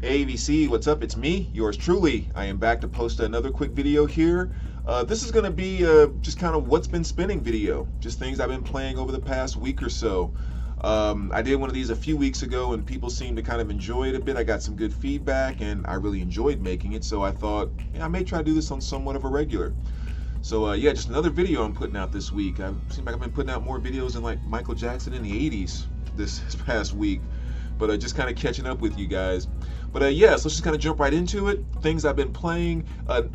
AVC, what's up? It's me, yours truly. I am back to post another quick video here. This is going to be just kind of what's been spinning video, just things I've been playing over the past week or so. I did one of these a few weeks ago and people seemed to kind of enjoy it a bit. I got some good feedback and I really enjoyed making it, so I thought, yeah, I may try to do this on somewhat of a regular. So yeah, just another video I'm putting out this week. I seem like I've been putting out more videos than like Michael Jackson in the 80s this past week, but just kind of catching up with you guys. But yeah, so let's just kind of jump right into it. Things I've been playing,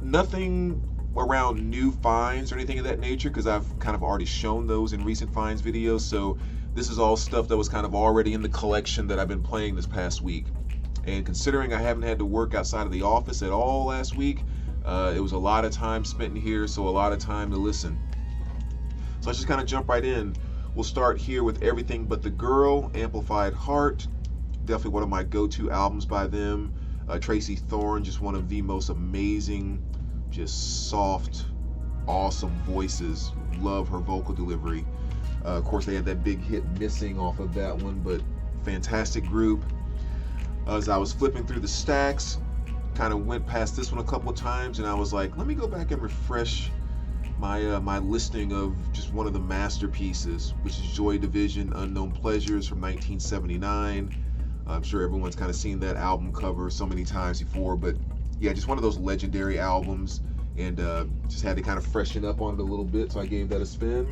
nothing around new finds or anything of that nature, because I've kind of already shown those in recent finds videos. So this is all stuff that was kind of already in the collection that I've been playing this past week. And considering I haven't had to work outside of the office at all last week, it was a lot of time spent in here, so a lot of time to listen. So let's just kind of jump right in. We'll start here with Everything But the Girl, Amplified Heart. Definitely one of my go-to albums by them. Tracy Thorn, just one of the most amazing, just soft, awesome voices. Love her vocal delivery. Of course, they had that big hit Missing off of that one, but fantastic group. As I was flipping through the stacks, kind of went past this one a couple of times, and I was like, let me go back and refresh my my listing of just one of the masterpieces, which is Joy Division, Unknown Pleasures from 1979. I'm sure everyone's kind of seen that album cover so many times before, but yeah, just one of those legendary albums, and just had to kind of freshen up on it a little bit, so I gave that a spin.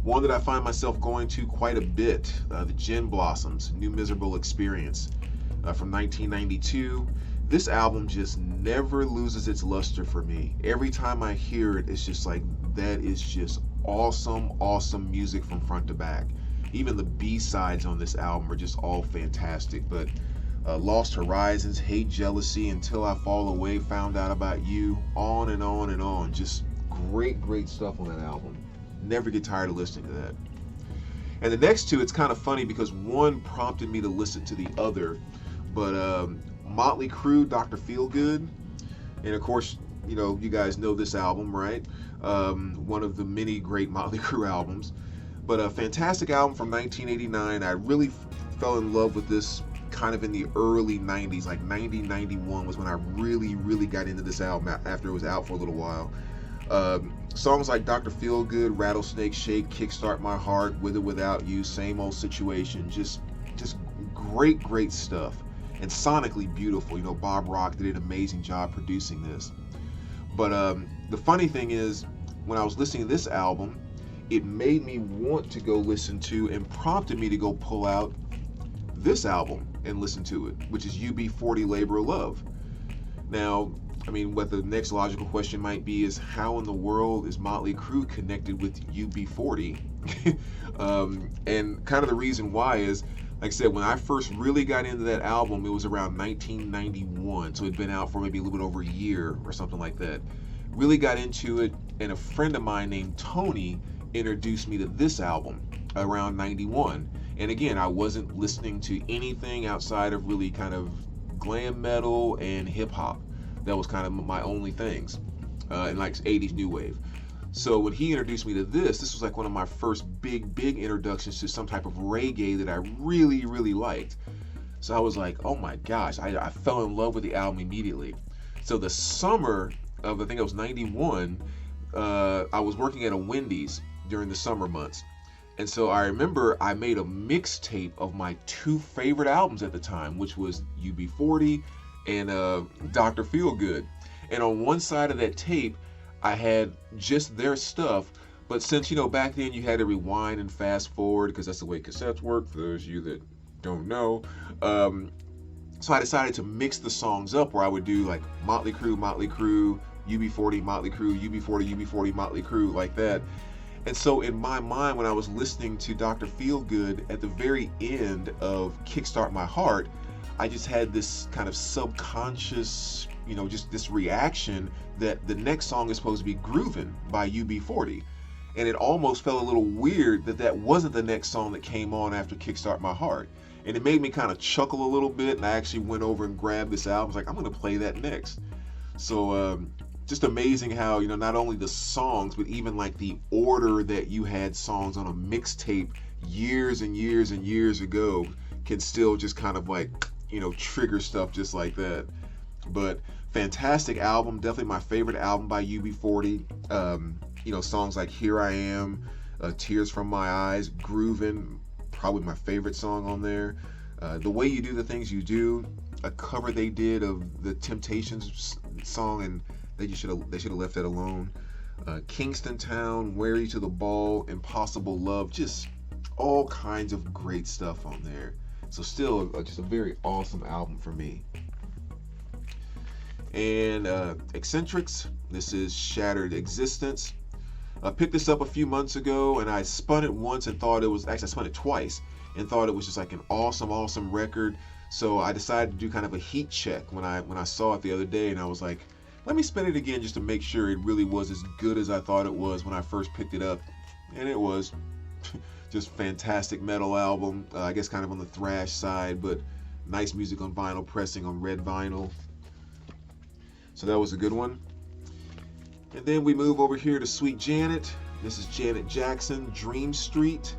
One that I find myself going to quite a bit, the Gin Blossoms, New Miserable Experience from 1992. This album just never loses its luster for me. Every time I hear it, it's just like, that is just awesome, awesome music from front to back. Even the B-sides on this album are just all fantastic. But Lost Horizons, Hate Jealousy, Until I Fall Away, Found Out About You, on and on and on. Just great, great stuff on that album. Never get tired of listening to that. And the next two, it's kind of funny because one prompted me to listen to the other. But Motley Crue, Dr. Feelgood, and of course, you know, you guys know this album, right? One of the many great Motley Crue albums. But a fantastic album from 1989. I really fell in love with this kind of in the early 90s, like 90, 91 was when I really, really got into this album after it was out for a little while. Songs like Dr. Feelgood, Rattlesnake Shake, Kickstart My Heart, With or Without You, Same Old Situation, just great, great stuff. And sonically beautiful. You know, Bob Rock did an amazing job producing this. But the funny thing is, when I was listening to this album, it made me want to go listen to and prompted me to go pull out this album and listen to it, which is UB40 Labor of Love. Now, I mean, what the next logical question might be is, how in the world is Motley Crue connected with UB40? And kind of the reason why is, like I said, when I first really got into that album, it was around 1991, so it'd been out for maybe a little bit over a year or something like that. Really got into it, and a friend of mine named Tony introduced me to this album around 91. And again, I wasn't listening to anything outside of really kind of glam metal and hip hop. That was kind of my only things, and like 80s new wave. So when he introduced me to this was like one of my first big introductions to some type of reggae that I really, really liked. So I was like, oh my gosh, I fell in love with the album immediately. So the summer of, I think it was 91, I was working at a Wendy's during the summer months. And so I remember I made a mixtape of my two favorite albums at the time, which was UB40 and Dr. Feelgood. And on one side of that tape, I had just their stuff, but since, you know, back then you had to rewind and fast forward because that's the way cassettes work, for those of you that don't know. So I decided to mix the songs up where I would do like Motley Crue, UB40, Motley Crue, UB40, Motley Crue, like that. And so in my mind, when I was listening to Dr. Feelgood at the very end of Kickstart My Heart, I just had this kind of subconscious, you know, just this reaction that the next song is supposed to be Groovin' by UB40. And it almost felt a little weird that that wasn't the next song that came on after Kickstart My Heart. And it made me kind of chuckle a little bit, and I actually went over and grabbed this album. I was like, I'm going to play that next. So just amazing how, you know, not only the songs, but even like the order that you had songs on a mixtape years and years and years ago can still just kind of like trigger stuff just like that. But fantastic album, definitely my favorite album by UB40. Songs like Here I Am, Tears from My Eyes, Groovin', probably my favorite song on there. The Way You Do the Things You Do, a cover they did of the Temptations song, and they should have left that alone. Kingston Town, Wear You to the Ball, Impossible Love, just all kinds of great stuff on there. So still just a very awesome album for me. And Eccentrics, this is Shattered Existence. I picked this up a few months ago, and I spun it once and thought it was, actually I spun it twice and thought it was just like an awesome record. So I decided to do kind of a heat check when I saw it the other day, and I was like, let me spin it again just to make sure it really was as good as I thought it was when I first picked it up. And it was. Just fantastic metal album, I guess kind of on the thrash side, but nice music on vinyl pressing on red vinyl. So that was a good one. And then we move over here to Sweet Janet. This is Janet Jackson, Dream Street.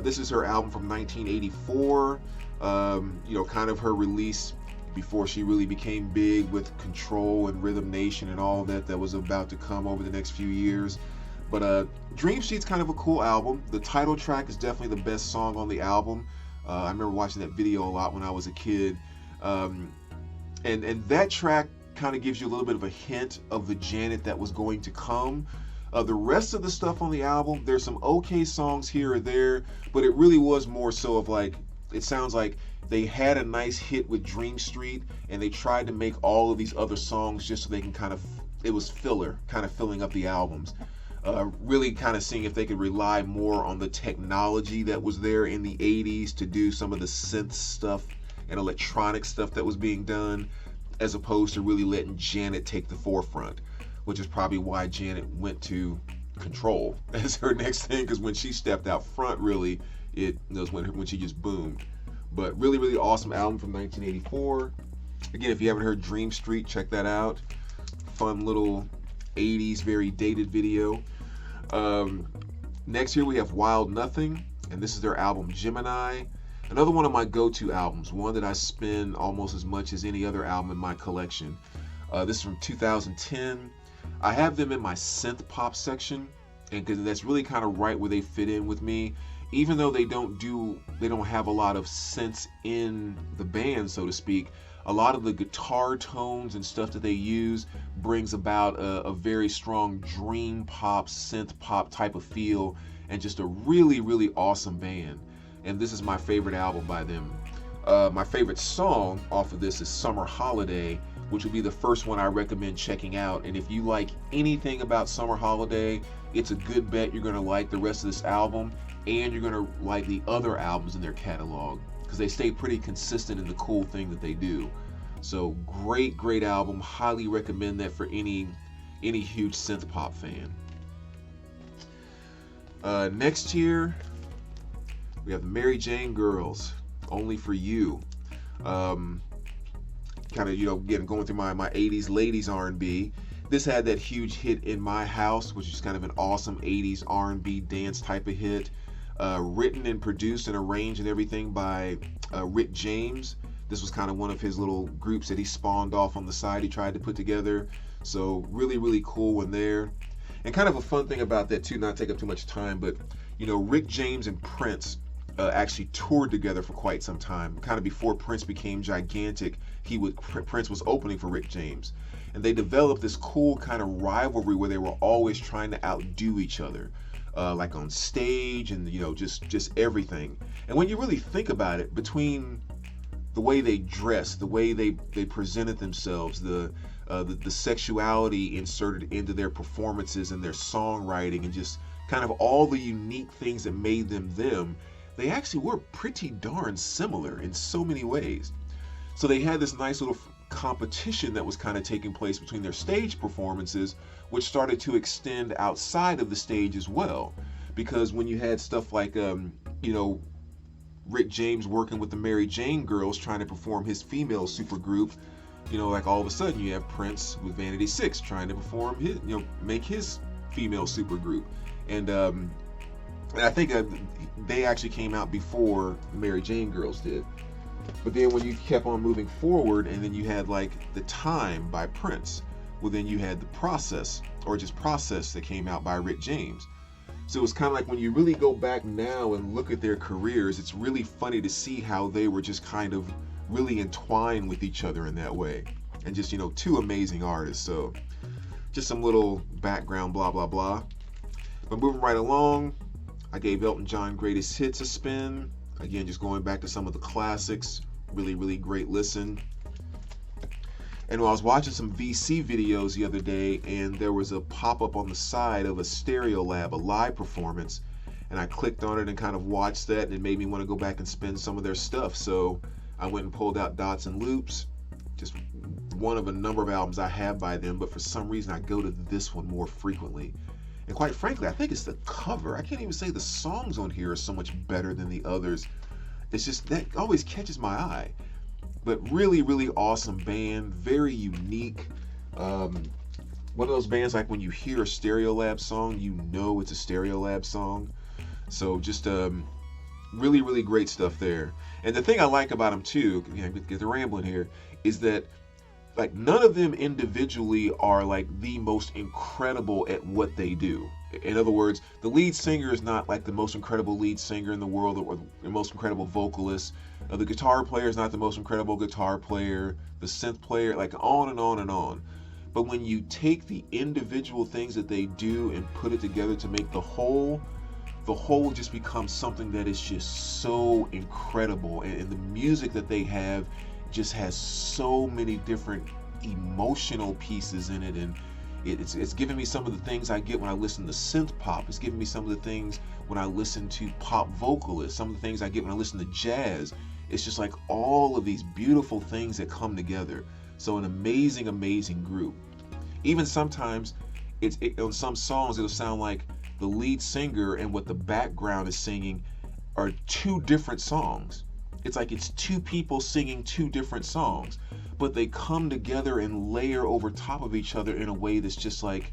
This is her album from 1984. Kind of her release before she really became big with Control and Rhythm Nation and all that was about to come over the next few years. But Dream Street's kind of a cool album. The title track is definitely the best song on the album. I remember watching that video a lot when I was a kid. And that track kind of gives you a little bit of a hint of the Janet that was going to come. The rest of the stuff on the album, there's some okay songs here or there, but it really was more so of like, it sounds like they had a nice hit with Dream Street and they tried to make all of these other songs just so they can it was filler, kind of filling up the albums. Really kind of seeing if they could rely more on the technology that was there in the 80s to do some of the synth stuff and electronic stuff that was being done, as opposed to really letting Janet take the forefront, which is probably why Janet went to Control as her next thing, because when she stepped out front, really, it was when she just boomed. But really awesome album from 1984. Again, if you haven't heard Dream Street, check that out. Fun little 80s, very dated video. Next here we have Wild Nothing, and this is their album Gemini. Another one of my go-to albums, one that I spin almost as much as any other album in my collection. This is from 2010. I have them in my synth pop section, and because that's really kind of right where they fit in with me. Even though they don't have a lot of synths in the band, so to speak, a lot of the guitar tones and stuff that they use brings about a very strong dream pop, synth pop type of feel, and just a really awesome band. And this is my favorite album by them. My favorite song off of this is Summer Holiday, which would be the first one I recommend checking out. And if you like anything about Summer Holiday, it's a good bet you're going to like the rest of this album, and you're going to like the other albums in their catalog, because they stay pretty consistent in the cool thing that they do. So great album. Highly recommend that for any huge synth pop fan. Next here we have the Mary Jane Girls, Only for You. Kind of, again, going through my 80s ladies R&B. This had that huge hit In My House, which is kind of an awesome 80s R&B dance type of hit. Written and produced and arranged and everything by Rick James. This was kind of one of his little groups that he spawned off on the side he tried to put together. So really cool one there. And kind of a fun thing about that too, not to take up too much time, but Rick James and Prince actually toured together for quite some time. Kind of before Prince became gigantic, Prince was opening for Rick James. And they developed this cool kind of rivalry where they were always trying to outdo each other. Like on stage and just everything. And when you really think about it, between the way they dressed, the way they presented themselves, the sexuality inserted into their performances and their songwriting, and just kind of all the unique things that made them, they actually were pretty darn similar in so many ways. So they had this nice little competition that was kind of taking place between their stage performances, which started to extend outside of the stage as well. Because when you had stuff like Rick James working with the Mary Jane Girls trying to perform his female supergroup, like all of a sudden you have Prince with Vanity 6 trying to perform his, make his female supergroup. And I think they actually came out before the Mary Jane Girls did. But then when you kept on moving forward, and then you had like The Time by Prince, well, then you had The Process, or just Process, that came out by Rick James. So it was kind of like when you really go back now and look at their careers, it's really funny to see how they were just kind of really entwined with each other in that way. And just, two amazing artists. So just some little background, blah, blah, blah. But moving right along, I gave Elton John Greatest Hits a spin. Again, just going back to some of the classics. Really, really great listen. And I was watching some VC videos the other day, and there was a pop-up on the side of a Stereolab, a live performance, and I clicked on it and kind of watched that, and it made me want to go back and spin some of their stuff. So I went and pulled out Dots and Loops, just one of a number of albums I have by them, but for some reason I go to this one more frequently. And quite frankly, I think it's the cover. I can't even say the songs on here are so much better than the others. It's just that always catches my eye. But really, really awesome band, very unique. One of those bands, like when you hear a Stereolab song, you know it's a Stereolab song. So just really, really great stuff there. And the thing I like about them too, get the rambling here, is that like none of them individually are like the most incredible at what they do. In other words, the lead singer is not like the most incredible lead singer in the world or the most incredible vocalist. The guitar player is not the most incredible guitar player. The synth player, like on and on and on. But when you take the individual things that they do and put it together to make the whole just becomes something that is just so incredible. And the music that they have just has so many different emotional pieces in it, and it's giving me some of the things I get when I listen to synth pop. It's giving me some of the things when I listen to pop vocalists, some of the things I get when I listen to jazz. It's just like all of these beautiful things that come together. So an amazing, amazing group. Even sometimes on some songs it'll sound like the lead singer and what the background is singing are two different songs. It's like it's two people singing two different songs, but they come together and layer over top of each other in a way that's just like,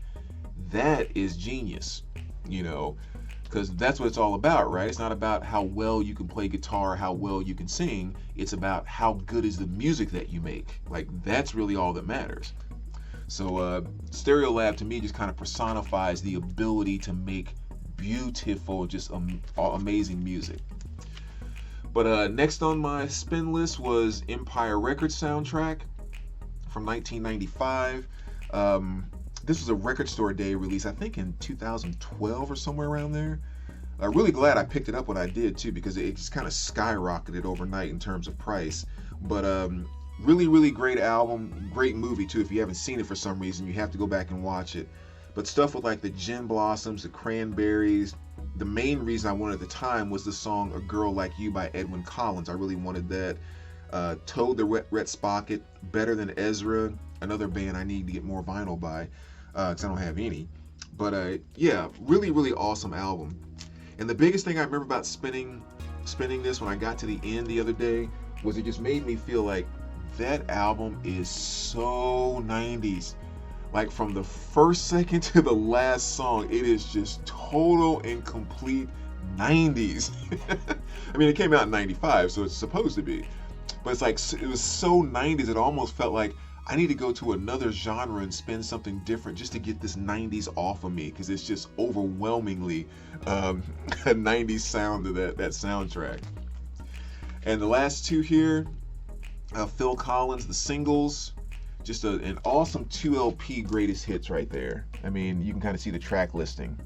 that is genius, because that's what it's all about, right? It's not about how well you can play guitar, how well you can sing. It's about how good is the music that you make. Like, that's really all that matters. So Stereolab to me just kind of personifies the ability to make beautiful, just amazing music. But next on my spin list was Empire Records soundtrack from 1995. This was a Record Store Day release, I think in 2012 or somewhere around there. I'm really glad I picked it up when I did too, because it just kind of skyrocketed overnight in terms of price. But really, really great album, great movie too. If you haven't seen it for some reason, you have to go back and watch it. But stuff with like the Gin Blossoms, the Cranberries. The main reason I wanted at the time was the song A Girl Like You by Edwyn Collins. I really wanted that. Toad the Ret Spocket, Better Than Ezra, another band I need to get more vinyl by, because I don't have any. But yeah, really, really awesome album. And the biggest thing I remember about spinning this when I got to the end the other day was it just made me feel like that album is so 90s. Like from the first second to the last song, it is just total and complete 90s. I mean, it came out in 95, so it's supposed to be. But it's like, it was so 90s, it almost felt like I need to go to another genre and spin something different just to get this 90s off of me, because it's just overwhelmingly a 90s sound to that soundtrack. And the last two here, Phil Collins, The Singles. Just an awesome 2 LP greatest hits right there. I mean, you can kind of see the track listing.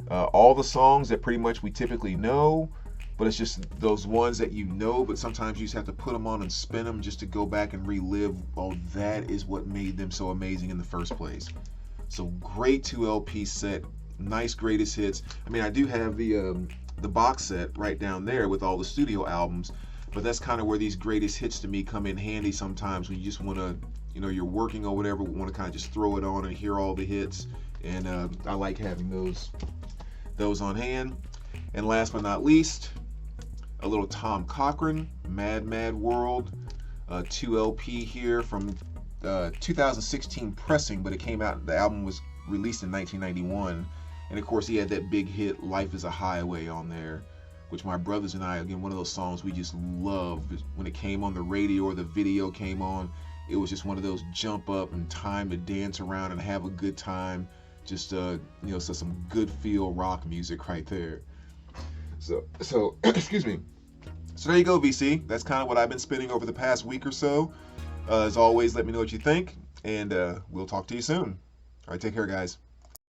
All the songs that pretty much we typically know, but it's just those ones that you know, but sometimes you just have to put them on and spin them just to go back and relive, oh, that is what made them so amazing in the first place. So great 2 LP set, nice greatest hits. I mean, I do have the box set right down there with all the studio albums, but that's kind of where these greatest hits to me come in handy sometimes when you just want to, you're working or whatever, want to kind of just throw it on and hear all the hits. And I like having those on hand. And last but not least, a little Tom Cochran, Mad Mad World, 2 LP here from 2016 pressing, but it came out, the album was released in 1991. And of course he had that big hit, Life is a Highway, on there. which my brothers and I, again, one of those songs we just love. When it came on the radio or the video came on, it was just one of those jump up and time to dance around and have a good time. Just so some good feel rock music right there. So excuse me. So there you go, VC. That's kind of what I've been spinning over the past week or so. As always, let me know what you think, and we'll talk to you soon. All right, take care, guys.